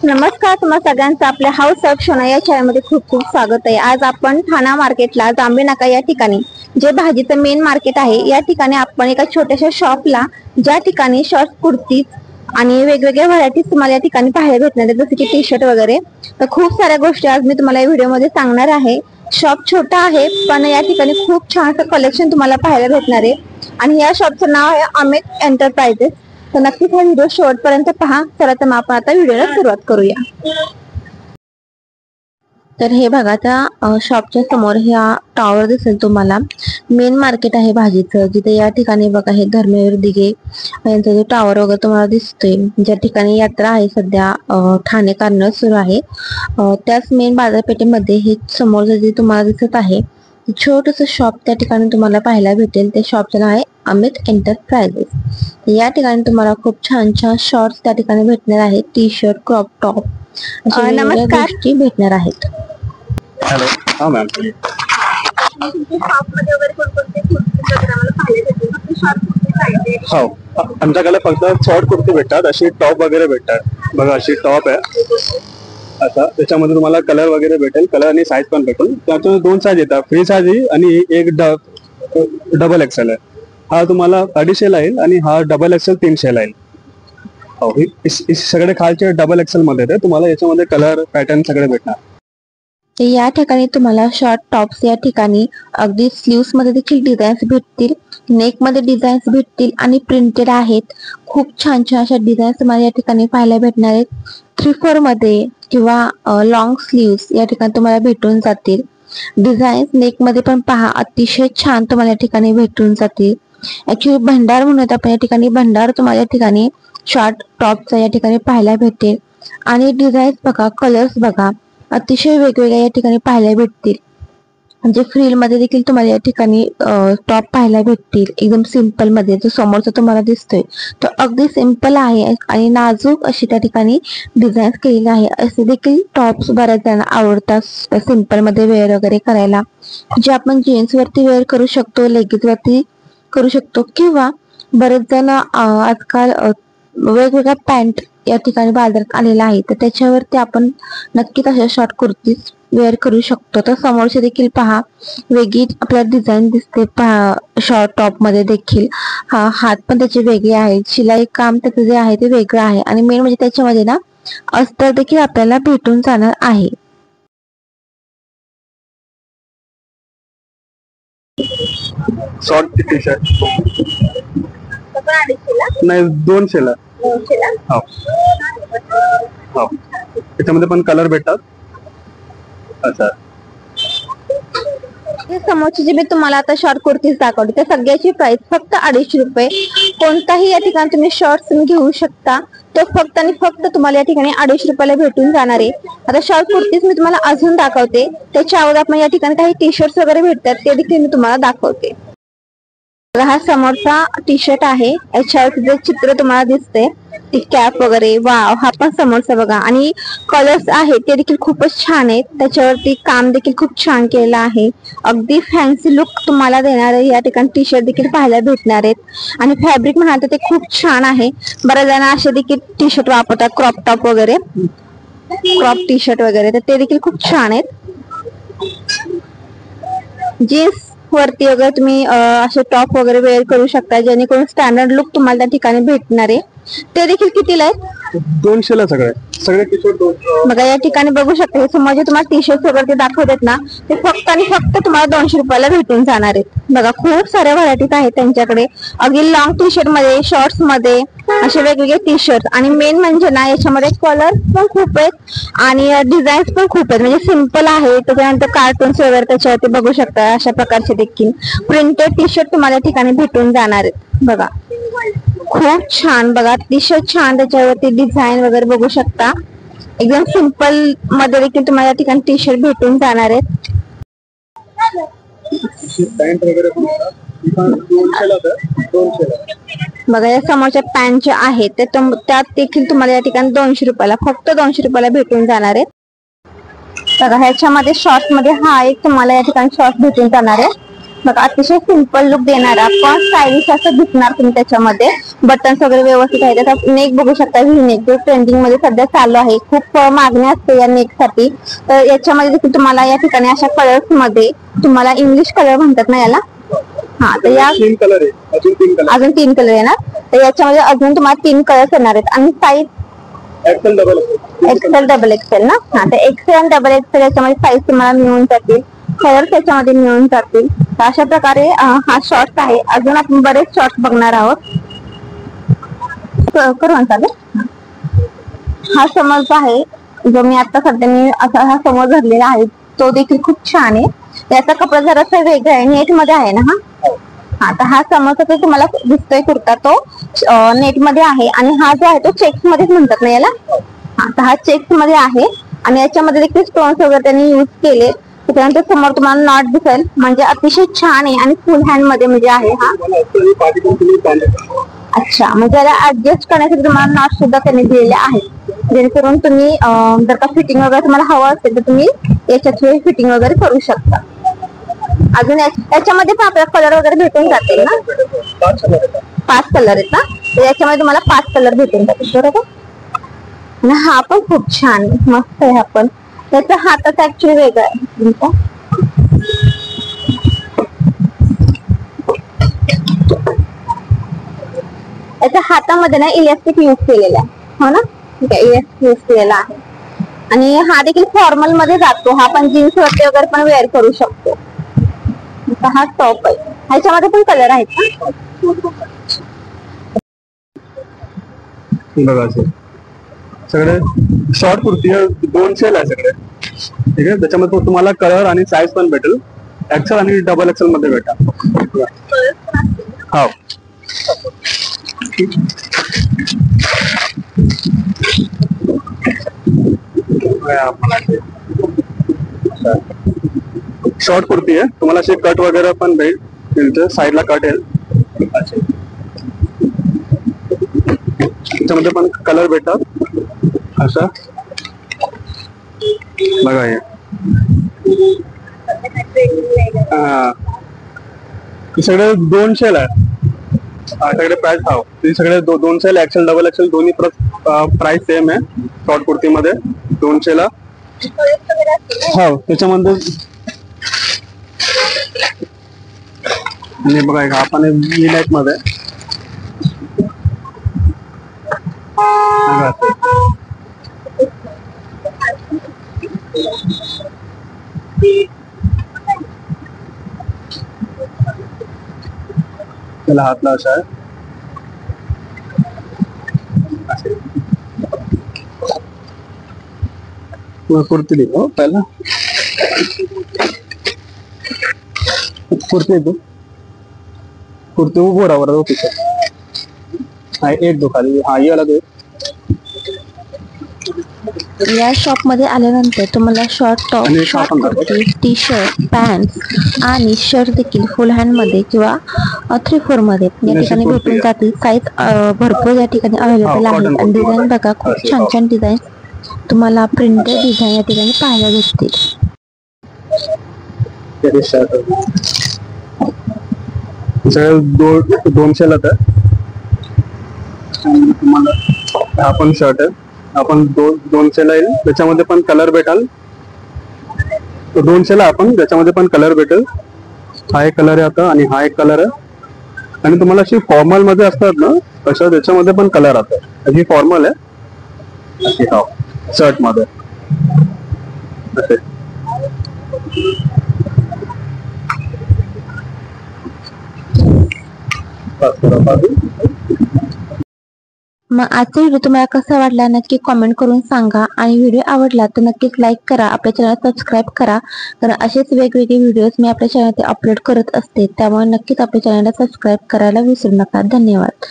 नमस्कार, तुम्हा सगळ्यांचं आपल्या हाऊस ऑफ शोना या चॅनलमध्ये खूप खूप स्वागत आहे। आज आपण ठाणा मार्केटला जांभे नाका या ठिकाणी जे भाजीचं मेन मार्केट आहे या ठिकाणी आपण एका छोट्याशा शॉपला ज्या ठिकाणी शॉर्ट कुर्तीज आणि वेगवेगळ्या व्हरायटीज तुम्हाला या ठिकाणी पाहायला भेटणार आहेत, जसे की टी शर्ट वगैरे। तर खूप साऱ्या गोष्टी आज मी तुम्हाला या व्हिडिओमध्ये सांगणार आहे। शॉप छोटा आहे पण या ठिकाणी खूप छान कलेक्शन तुम्हाला पाहायला भेटणार आहे आणि या शॉपचं नाव आहे अमित एंटरप्राइजेस। तर नक्कीच हा व्हिडिओ शेवटपर्यंत पहा। चला तर मग आपण आता व्हिडिओला सुरुवात करूया। तर हे बघा, त्या शॉपच्या समोर ह्या टॉवर दिसेल तुम्हाला, मेन मार्केट आहे भाजीचं, जिथे या ठिकाणी बघा हे धर्मवीर दिघे यांचा जो टॉवर वगैरे तुम्हाला दिसतोय, ज्या ठिकाणी यात्रा आहे सध्या ठाणे कार्निवल सुरू आहे, त्याच मेन बाजारपेठेमध्ये हे समोर जे तुम्हाला दिसत आहे छोटस शॉप त्या ठिकाणी तुम्हाला पाहायला भेटेल। त्या शॉपचं नाव आहे अमित एंटरप्राइजेस। या ठिकाणी तुम्हाला खूप छान छान शॉर्ट्स त्या ठिकाणी भेटणार आहेत, टी शर्ट, क्रॉप टॉप, नमस्कार गोष्टी भेटणार आहेत। हॅलो, हा मॅम, हो आमच्याकडे फक्त शॉर्ट कुर्ती भेटतात, अशी टॉप वगैरे भेटतात। बघा अशी टॉप आहे आता, त्याच्यामध्ये तुम्हाला कलर वगैरे भेटेल, कलर आणि साईज पण भेटेल। त्याच्यामध्ये दोन साईज येतात, फ्री साईज आणि एक डबल एक्सेल आहे। हा तुम्हाला 250 ला येईल आणि हा डबल एक्सेल 300 ला येईल। हो, सगळे खालचे डबल एक्सेल मध्ये येते, तुम्हाला याच्यामध्ये कलर पॅटर्न सगळे भेटणार। या ठिकाणी तुम्हाला शॉर्ट टॉप्स या ठिकाणी अगदी स्लीव्स मध्ये देखील डिझाईन्स भेटतील, नेक मध्ये डिझाईन्स भेटतील आणि प्रिंटेड आहेत। खूप छान छान अशा डिझाईन्स तुम्हाला या ठिकाणी पाहायला भेटणार आहेत। 3/4 मध्ये किंवा लॉंग स्लीव्स या ठिकाणी तुम्हाला भेटून जातील। डिझाईन्स नेक मध्ये पण पहा, अतिशय छान तुम्हाला या ठिकाणी भेटून जातील। ऍक्च्युली भंडार म्हणून आपण या ठिकाणी भंडार तुम्हाला या ठिकाणी शॉर्ट टॉपचा या ठिकाणी पाहायला भेटेल आणि डिझाईन्स बघा, कलर्स बघा, अतिशय वेगवेगळ्या या ठिकाणी पाहायला भेटतील। म्हणजे फ्रिल मध्ये देखील तुम्हाला या ठिकाणी टॉप पाहायला भेटतील, एकदम सिंपल मध्ये। जो समोरचा तुम्हाला दिसतोय तो अगदी सिंपल आहे आणि नाजूक अशी त्या ठिकाणी डिझाईन केलेली आहे। असे देखील टॉप्स बऱ्याच जणांना आवडतात सिंपल मध्ये वेअर वगैरे करायला, जे आपण जीन्स वरती वेअर करू शकतो, लेगिन्स वरती करू शकतो, किंवा बरेच जण आजकाल वेगवेगळ्या पॅन्ट या ठिकाणी बाजारात आलेला आहे, तर त्याच्यावरती आपण नक्कीच अशा शॉर्ट कुर्तीज वेअर करू शकतो। तर समोरचे देखील पहा, वेगळी आपल्याला डिझाईन दिसते पहा शॉर्ट टॉप मध्ये देखील। हात पण त्याचे वेगळे आहेत, शिलाई काम त्याचं जे आहे ते वेगळं आहे आणि मेन म्हणजे त्याच्यामध्ये ना अस्तर देखील आपल्याला भेटून जाणार आहे। शॉर्ट टी शर्ट नाही 200 ला। हो, त्याच्यामध्ये पण कलर भेटतात। अच्छा, समोरची जी मी तुम्हाला आता शॉर्ट कुर्तीज दाखवली त्या सगळ्याची प्राइस फक्त 250 रुपये। कोणताही या ठिकाणी तुम्ही शॉर्ट्स घेऊ शकता, तो फक्त आणि फक्त तुम्हाला या ठिकाणी 250 रुपयाला भेटून जाणार आहे। आता शॉर्ट कुर्तीज मी तुम्हाला अजून दाखवते, त्याच्या अगोदर आपण या ठिकाणी काही टी शर्ट्स वगैरे भेटतात ते देखील मी तुम्हाला दाखवते। हा समोरचा टी शर्ट आहे, याच्यावरती जे चित्र तुम्हाला दिसते ती कॅप वगैरे, वाव, हा पण समोरचा बघा, आणि कलर्स आहेत ते देखील खूपच छान आहेत, त्याच्यावरती काम देखील खूप छान केलेलं आहे। अगदी फॅन्सी लुक तुम्हाला देणारे या ठिकाणी टी शर्ट देखील पाहायला भेटणार आहेत आणि फॅब्रिक म्हणाल तर ते खूप छान आहे। बऱ्याच जण असे देखील टी शर्ट वापरतात, क्रॉप टॉप वगैरे, क्रॉप टी शर्ट वगैरे, तर ते देखील खूप छान आहेत। जीन्स वरती वगैरे तुम्ही असे टॉप वगैरे वेअर करू शकता, जेणेकरून स्टँडर्ड लुक तुम्हाला त्या ठिकाणी भेटणार आहे। ते देखील कितीला आहेत? 200 ला सगळे टी शर्ट। बघा या ठिकाणी बघू शकता, हे समोर जे तुम्हाला टी शर्ट वगैरे दाखवतात ना ते फक्त आणि फक्त तुम्हाला 200 रुपयाला भेटून जाणार आहेत। बघा खूप साऱ्या व्हरायटीज आहेत त्यांच्याकडे, अगदी लॉंग टी शर्ट मध्ये, शॉर्ट्स मध्ये असे वेगवेगळे टी शर्ट, आणि मेन म्हणजे ना याच्यामध्ये कलर पण खूप आहेत आणि डिझाईन्स पण खूप आहेत। म्हणजे सिंपल आहे, त्याच्यानंतर कार्टून्स वगैरे त्याच्यावरती बघू शकता, अशा प्रकारचे देखील प्रिंटेड टी शर्ट तुम्हाला या ठिकाणी भेटून जाणार आहेत। बघा खूप छान, बघा अतिशय छान, त्याच्यावरती डिझाईन वगैरे बघू शकता। एकदम सिंपल मध्ये देखील तुम्हाला या ठिकाणी टी शर्ट भेटून जाणार आहेत। बघा या समोरच्या पॅन्ट ज्या आहेत त्यात देखील तुम्हाला या ठिकाणी 200 रुपयाला, फक्त 200 रुपयाला भेटून जाणार आहेत। बघा ह्याच्यामध्ये शॉर्ट्स मध्ये हा एक तुम्हाला या ठिकाणी शॉर्ट भेटून जाणार आहे। बघा अतिशय सिंपल लुक देणारा पण स्टायलिश असं दिसणार तुम्ही त्याच्यामध्ये. बटन्स वगैरे व्यवस्थित आहे. त्याचा नेक बघू शकता, व्ही नेक जो ट्रेंडिंग मध्ये सध्या चालू आहे. खूप मागणी असते या नेक साठी. तर याच्यामध्ये देखील तुम्हाला या ठिकाणी अशा कलर्स मध्ये, तुम्हाला इंग्लिश कलर म्हणतात ना याला, हा, तर या कलर आहे, अजून 3 कलर येणार. तर याच्यामध्ये अजून तुम्हाला 3 कलर्स येणार आहेत. आणि साईज एक्सेल डबल एक्सेल ना, हा, तर एक्सेल आणि डबल एक्सेल याच्यामध्ये साईज तुम्हाला मिळून जातील, कलर्स त्याच्यामध्ये मिळून जातील. तर अशा प्रकारे हा शॉर्ट्स आहे. अजून आपण बरेच शॉर्ट्स बघणार आहोत. करू चालेल. हा समज आहे जो मी आता सध्या मी असा हा समज धरलेला आहे, तो देखील खूप छान आहे. याचा कपडा जरासा वेगळा आहे, नेट मध्ये आहे ना हा, तर हा समज तुम्हाला दिसतोय कुर्ता तो नेट मध्ये आहे. आणि हा जो आहे तो चेक्स मध्येच म्हणतात ना याला, हा, तर हा चेक्स मध्ये आहे. आणि याच्यामध्ये देखील स्टोन्स वगैरे त्यांनी युज केले. त्याच्यानंतर समोर तुम्हाला नॉट दिसेल, म्हणजे अतिशय छान आहे. आणि फुल हँड मध्ये म्हणजे आहे हा. अच्छा, म्हणजे याला ऍडजस्ट करण्यासाठी तुम्हाला नॉट सुद्धा त्यांनी दिलेले आहेत, जेणेकरून तुम्ही जर का फिटिंग वगैरे तुम्हाला हवं असेल तर तुम्ही याच्यात फिटिंग वगैरे करू शकता. अजून याच्यामध्ये पण आपल्याला कलर वगैरे भेटून जातील ना, 5 कलर आहेत ना, तर याच्यामध्ये तुम्हाला 5 कलर भेटून जातील बरोबर. आणि हा पण खूप छान आहे, मस्त आहे. हा पण त्याचा हाताचा ऍक्च्युली वेगळा आहे. याच्या हातामध्ये ना इलास्टिक यूज केलेला आहे, हो ना, ठीक आहे, इलास्टिक यूज केलेला आहे. आणि हा देखील फॉर्मल मध्ये जातो. हा पण जीन्स वरती वगैरे पण वेअर करू शकतो. हा टॉप आहे. ह्याच्यामध्ये पण कलर आहेत ना, बघा सगळे शॉर्ट कुर्ती आहे, 2 सेल आहे सगळे, ठीक आहे. त्याच्यामध्ये तुम्हाला कलर आणि साईज पण भेटेल. एक्सेल आणि डबल एक्सेल मध्ये भेटा. हो, शॉर्ट कुर्ती आहे. तुम्हाला असे कट वगैरे पण भेटेल, साईडला कट येईल. त्याच्यामध्ये पण कलर भेटतात असा, बघा हे सगळे 2 सेल आहे. सगळे प्राइस हाव, ते सगळे 2 सेल, एक्सेल डबल एक्सेल दोन्ही प्राइस सेम आहे. शॉर्ट कुर्ती मध्ये 2 सेल हो. त्याच्यामध्ये बघा आपण व्ही नेक मध्ये त्याला हातला असा आहे. कुर्ती दिली हो पहिला, कुर्ती येतो, कुर्ती उभं राहा बरं हा, एक दो खाली, हा ये वाला दो. या शॉप मध्ये आल्यानंतर तुम्हाला short top, short kurti, T shirt, pant आणि शर्ट देखील फुल हँड मध्ये किंवा 3/4 मध्ये या ठिकाणी भेटून जातील. साईज भरपूर या ठिकाणी अवेलेबल आहे. आणि डिझाईन बघा, खूप छान छान डिझाईन तुम्हाला प्रिंटेड डिझाईन या ठिकाणी पाहायला भेटतील. सगळे 2 सेल आहे. हा पण शर्ट आहे, आपण 2 सेल येईल. त्याच्यामध्ये पण कलर भेटाल. 2 सेल आपण त्याच्यामध्ये पण कलर भेटेल. हा एक कलर आहे आता, आणि हा एक कलर आहे. आणि तुम्हाला अशी फॉर्मल मध्ये असतात ना तसं त्याच्यामध्ये पण कलर असतात. ही फॉर्मल आहे अशी, हा शर्ट मध्ये असे. मग आजचा व्हिडिओ तुम्हाला कसा वाटला नक्की कॉमेंट करून सांगा. आणि व्हिडिओ आवडला तर नक्कीच लाईक करा, आपल्या चॅनल सबस्क्राईब करा, कारण असेच वेगवेगळे व्हिडिओज मी आपल्या चॅनलवर अपलोड करत असते. त्यामुळे नक्कीच आपल्या चॅनलला सबस्क्राईब करायला विसरू नका. धन्यवाद.